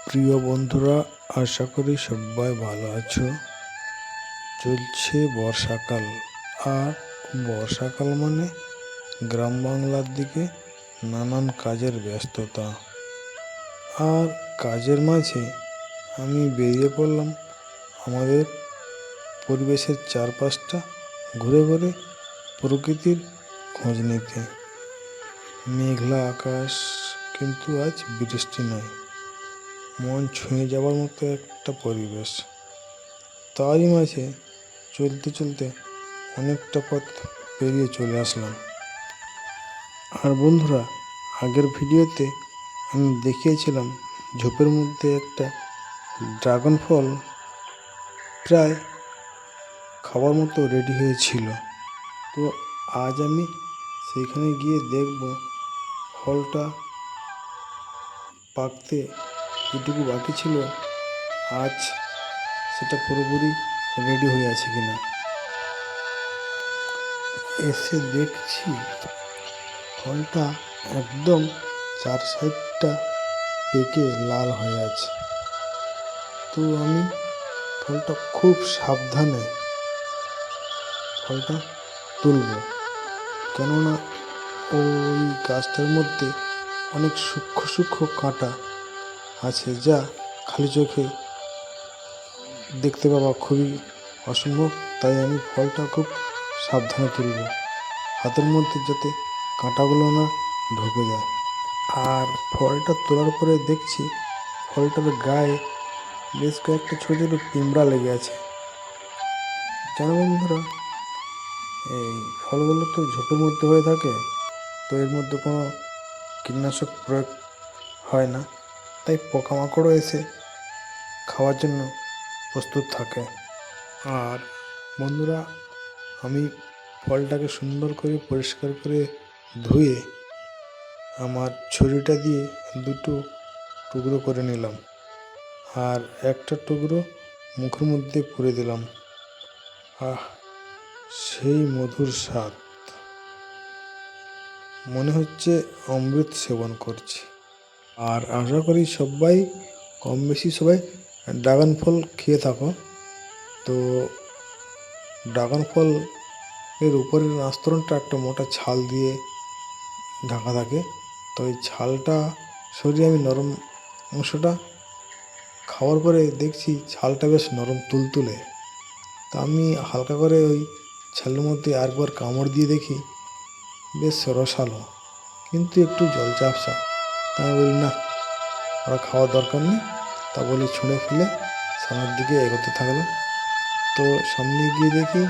প্রিয় বন্ধুরা, আশা করি সবাই ভালো আছো। চলছে বর্ষাকাল, আর বর্ষাকাল মানে গ্রাম বাংলার দিকে নানান কাজের ব্যস্ততা। আর কাজের মাঝে আমি বেরিয়ে পড়লাম আমাদের পরিবেশের চারপাশটা ঘুরে ঘুরে প্রকৃতির খোঁজ নিতে। মেঘলা আকাশ, কিন্তু আজ বৃষ্টি নয়। মন ছুঁয়ে যাওয়ার মতো একটা পরিবেশ। তারই মাঝে চলতে চলতে অনেকটা পথ পেরিয়ে চলে আসলাম। আর বন্ধুরা, আগের ভিডিওতে আমি দেখিয়েছিলাম ঝোপের মধ্যে একটা ড্রাগন ফল প্রায় খাওয়ার মতো রেডি হয়েছিল। তো আজ আমি সেইখানে গিয়ে দেখব ফলটা পাকতে যেটুকু বাকি ছিল, আজ সেটা পুরোপুরি রেডি হয়ে আছে কিনা। এসে দেখছি ফলটা একদম চার সাইডটা পেকে লাল হয়ে আছে। তো আমি ফলটা খুব সাবধানে ফলটা তুলব, কেননা ওই গাছটার মধ্যে অনেক সূক্ষ্ম সূক্ষ্ম কাঁটা আছে, যা খালি চোখে দেখতে পাওয়া খুবই অসম্ভব। তাই আমি ফলটা খুব সাবধানে তুলব, হাতের মধ্যে যাতে কাঁটাগুলো না ঢুকে যায়। আর ফলটা তোলার পরে দেখছি ফলটার গায়ে বেশ কয়েকটা ছোটো ছোটো পিঁমড়া লেগে আছে। জানো বন্ধুরা, এই ফলগুলো তো ঝোপের মধ্যে হয়ে থাকে, তো এর মধ্যে কোনো কীটনাশক প্রয়োগ হয় না, তাই পোকামাকড়ও এসে খাওয়ার জন্য প্রস্তুত থাকে। আর বন্ধুরা, আমি ফলটাকে সুন্দর করে পরিষ্কার করে ধুয়ে আমার ছুরিটা দিয়ে দুটো টুকরো করে নিলাম, আর একটা টুকরো মুখের মধ্যে পুরে দিলাম। আহ, সেই মধুর স্বাদ, মনে হচ্ছে অমৃত সেবন করছি। আর আশা করি সবাই কম বেশি সবাই ড্রাগন ফল খেয়ে থাকো। তো ড্রাগন ফল এর উপরের আস্তরণটা একটা মোটা ছাল দিয়ে ঢাকা থাকে। তো ওই ছালটা সরিয়ে আমি নরম অংশটা খাওয়ার পরে দেখছি ছালটা বেশ নরম তুলতুলে। তা আমি হালকা করে ওই ছালের মধ্যে আরেকবার কামড় দিয়ে দেখি, বেশ রসালো কিন্তু একটু জল চাপসা। তা আমি বলি না, ওরা খাওয়ার দরকার নেই। তা বলে ছুঁড়ে ফেলে সামনের দিকে এগোতে থাকলাম। তো সামনে গিয়ে দেখি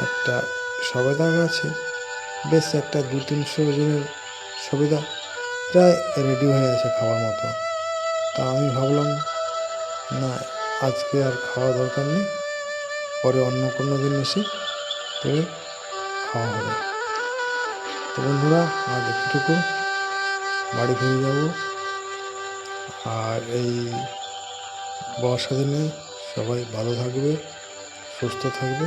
একটা সবেদা গাছে বেশ একটা 200-300 ওজনের সবেদা প্রায় রেডি হয়ে আছে খাওয়ার মতো। তা আমি ভাবলাম, না, আজকে আর খাওয়া দরকার নেই, পরে অন্য কোনো দিন এসে পেরে খাওয়া হবে। তো বন্ধুরা, আজ এতটুকু, বাড়ি ফিরে যাব। আর এই বর্ষা দিনে সবাই ভালো থাকবে, সুস্থ থাকবে।